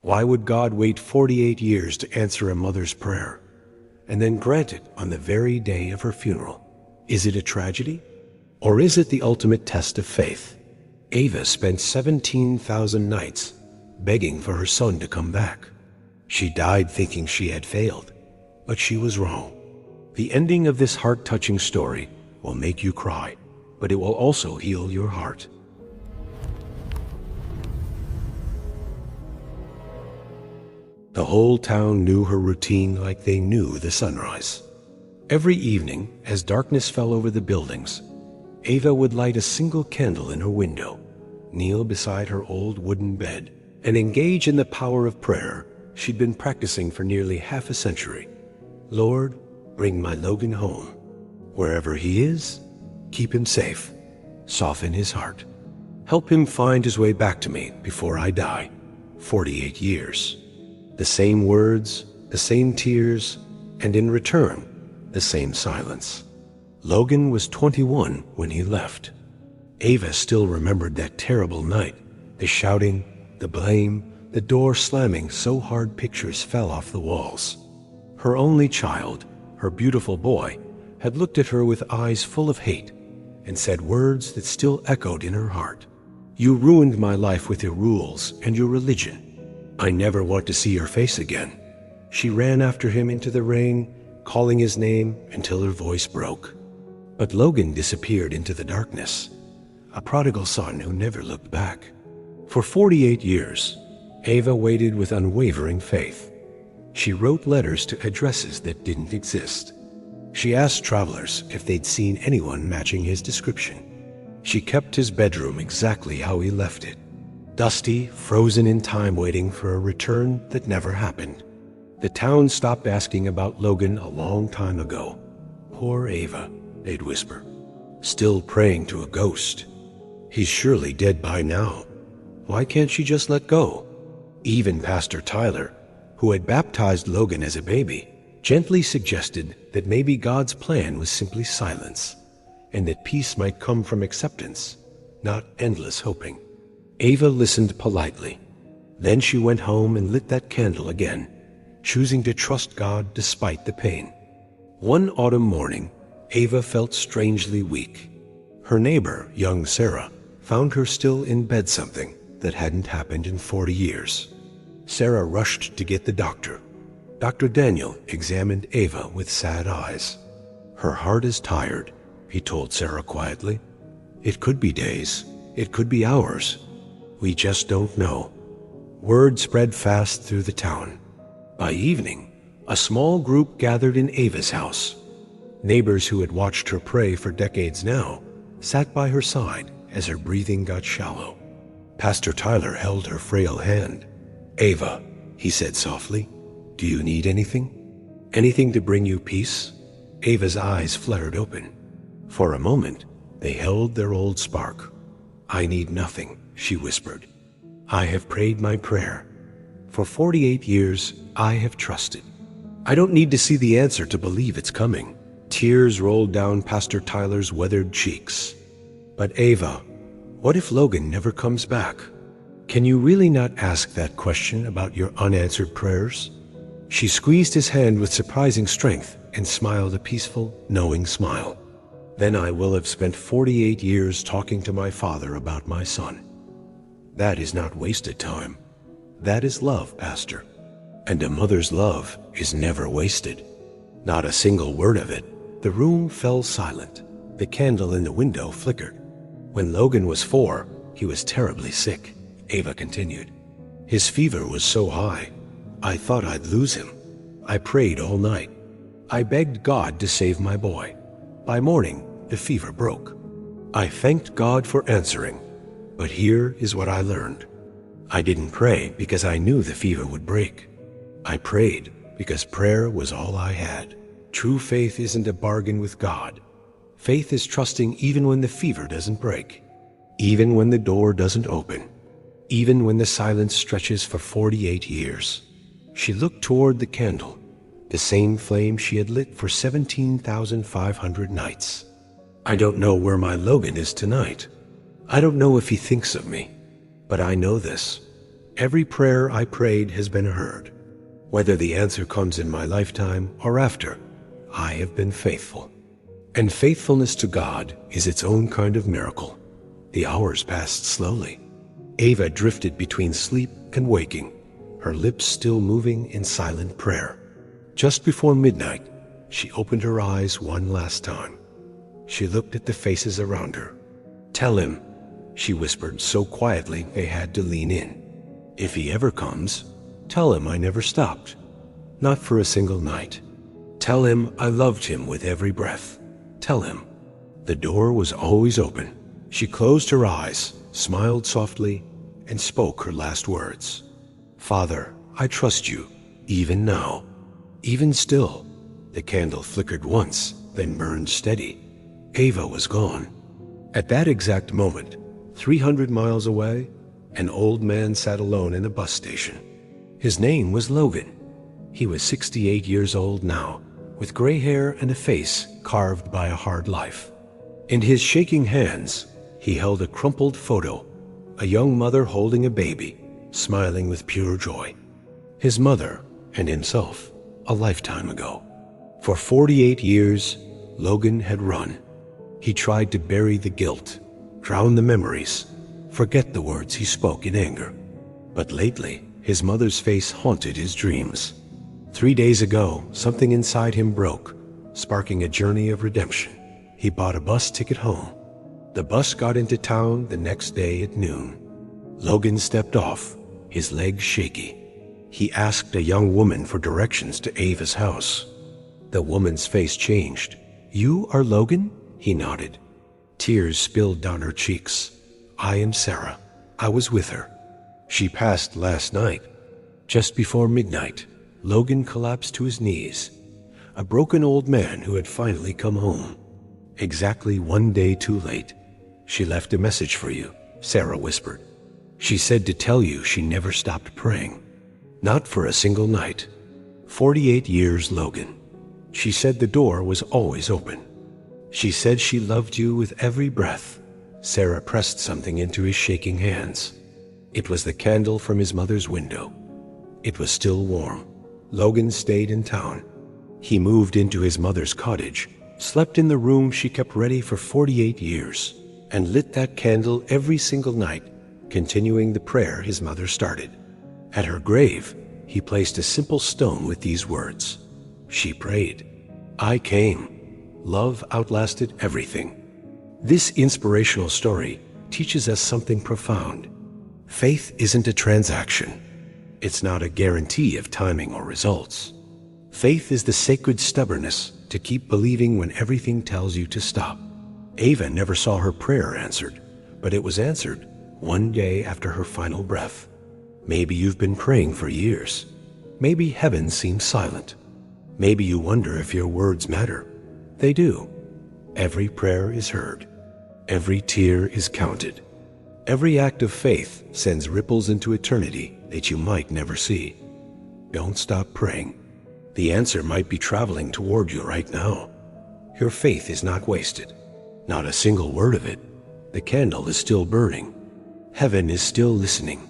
Why would God wait 48 years to answer a mother's prayer, and then grant it on the very day of her funeral? Is it a tragedy? Or is it the ultimate test of faith? Ava spent 17,000 nights begging for her son to come back. She died thinking she had failed, but she was wrong. The ending of this heart-touching story will make you cry, but it will also heal your heart. The whole town knew her routine like they knew the sunrise. Every evening, as darkness fell over the buildings, Ava would light a single candle in her window, kneel beside her old wooden bed, and engage in the power of prayer she'd been practicing for nearly half a century. Lord, bring my Logan home. Wherever he is, keep him safe. Soften his heart. Help him find his way back to me before I die. 48 years. The same words, the same tears, and in return, the same silence. Logan was 21 when he left. Ava still remembered that terrible night, the shouting, the blame, the door slamming so hard pictures fell off the walls. Her only child, her beautiful boy, had looked at her with eyes full of hate and said words that still echoed in her heart. You ruined my life with your rules and your religion. I never want to see your face again. She ran after him into the rain, calling his name until her voice broke. But Logan disappeared into the darkness, a prodigal son who never looked back. For 48 years, Ava waited with unwavering faith. She wrote letters to addresses that didn't exist. She asked travelers if they'd seen anyone matching his description. She kept his bedroom exactly how he left it. Dusty, frozen in time, waiting for a return that never happened. The town stopped asking about Logan a long time ago. Poor Ava, they'd whisper, still praying to a ghost. He's surely dead by now. Why can't she just let go? Even Pastor Tyler, who had baptized Logan as a baby, gently suggested that maybe God's plan was simply silence, and that peace might come from acceptance, not endless hoping. Ava listened politely. Then she went home and lit that candle again, choosing to trust God despite the pain. One autumn morning, Ava felt strangely weak. Her neighbor, young Sarah, found her still in bed, something that hadn't happened in 40 years. Sarah rushed to get the doctor. Dr. Daniel examined Ava with sad eyes. Her heart is tired, he told Sarah quietly. It could be days, it could be hours. We just don't know. Word spread fast through the town. By evening, a small group gathered in Ava's house. Neighbors who had watched her pray for decades now sat by her side as her breathing got shallow. Pastor Tyler held her frail hand. Ava, he said softly, do you need anything? Anything to bring you peace? Ava's eyes fluttered open. For a moment, they held their old spark. I need nothing, she whispered. I have prayed my prayer. For 48 years, I have trusted. I don't need to see the answer to believe it's coming. Tears rolled down Pastor Tyler's weathered cheeks. But Ava, what if Logan never comes back? Can you really not ask that question about your unanswered prayers? She squeezed his hand with surprising strength and smiled a peaceful, knowing smile. Then I will have spent 48 years talking to my father about my son. That is not wasted time. That is love, Pastor. And a mother's love is never wasted. Not a single word of it. The room fell silent. The candle in the window flickered. When Logan was 4, he was terribly sick, Ava continued. His fever was so high, I thought I'd lose him. I prayed all night. I begged God to save my boy. By morning, the fever broke. I thanked God for answering, but here is what I learned. I didn't pray because I knew the fever would break. I prayed because prayer was all I had. True faith isn't a bargain with God. Faith is trusting even when the fever doesn't break, even when the door doesn't open, even when the silence stretches for 48 years. She looked toward the candle, the same flame she had lit for 17,500 nights. I don't know where my Logan is tonight. I don't know if he thinks of me, but I know this. Every prayer I prayed has been heard. Whether the answer comes in my lifetime or after, I have been faithful. And faithfulness to God is its own kind of miracle. The hours passed slowly. Ava drifted between sleep and waking, her lips still moving in silent prayer. Just before midnight, she opened her eyes one last time. She looked at the faces around her. "Tell him," she whispered so quietly they had to lean in. "If he ever comes, tell him I never stopped. Not for a single night. Tell him I loved him with every breath. Tell him." The door was always open. She closed her eyes, smiled softly, and spoke her last words. "Father, I trust you, even now." Even still, the candle flickered once, then burned steady. Ava was gone. At that exact moment, 300 miles away, an old man sat alone in a bus station. His name was Logan. He was 68 years old now, with gray hair and a face carved by a hard life. In his shaking hands, he held a crumpled photo, a young mother holding a baby, smiling with pure joy. His mother and himself, a lifetime ago. For 48 years, Logan had run. He tried to bury the guilt, drown the memories, forget the words he spoke in anger. But lately, his mother's face haunted his dreams. 3 days ago, something inside him broke, sparking a journey of redemption. He bought a bus ticket home. The bus got into town the next day at noon. Logan stepped off, his legs shaky. He asked a young woman for directions to Ava's house. The woman's face changed. "You are Logan?" He nodded. Tears spilled down her cheeks. "I am Sarah. I was with her. She passed last night." Just before midnight, Logan collapsed to his knees, a broken old man who had finally come home. "Exactly 1 day too late. She left a message for you," Sarah whispered. "She said to tell you she never stopped praying. Not for a single night. 48 years, Logan. She said the door was always open. She said she loved you with every breath." Sarah pressed something into his shaking hands. It was the candle from his mother's window. It was still warm. Logan stayed in town. He moved into his mother's cottage, slept in the room she kept ready for 48 years, and lit that candle every single night, continuing the prayer his mother started. At her grave, he placed a simple stone with these words. She prayed, "I came. Love outlasted everything." This inspirational story teaches us something profound. Faith isn't a transaction. It's not a guarantee of timing or results. Faith is the sacred stubbornness to keep believing when everything tells you to stop. Ava never saw her prayer answered, but it was answered 1 day after her final breath. Maybe you've been praying for years. Maybe heaven seems silent. Maybe you wonder if your words matter. They do. Every prayer is heard. Every tear is counted. Every act of faith sends ripples into eternity that you might never see. Don't stop praying. The answer might be traveling toward you right now. Your faith is not wasted. Not a single word of it. The candle is still burning. Heaven is still listening.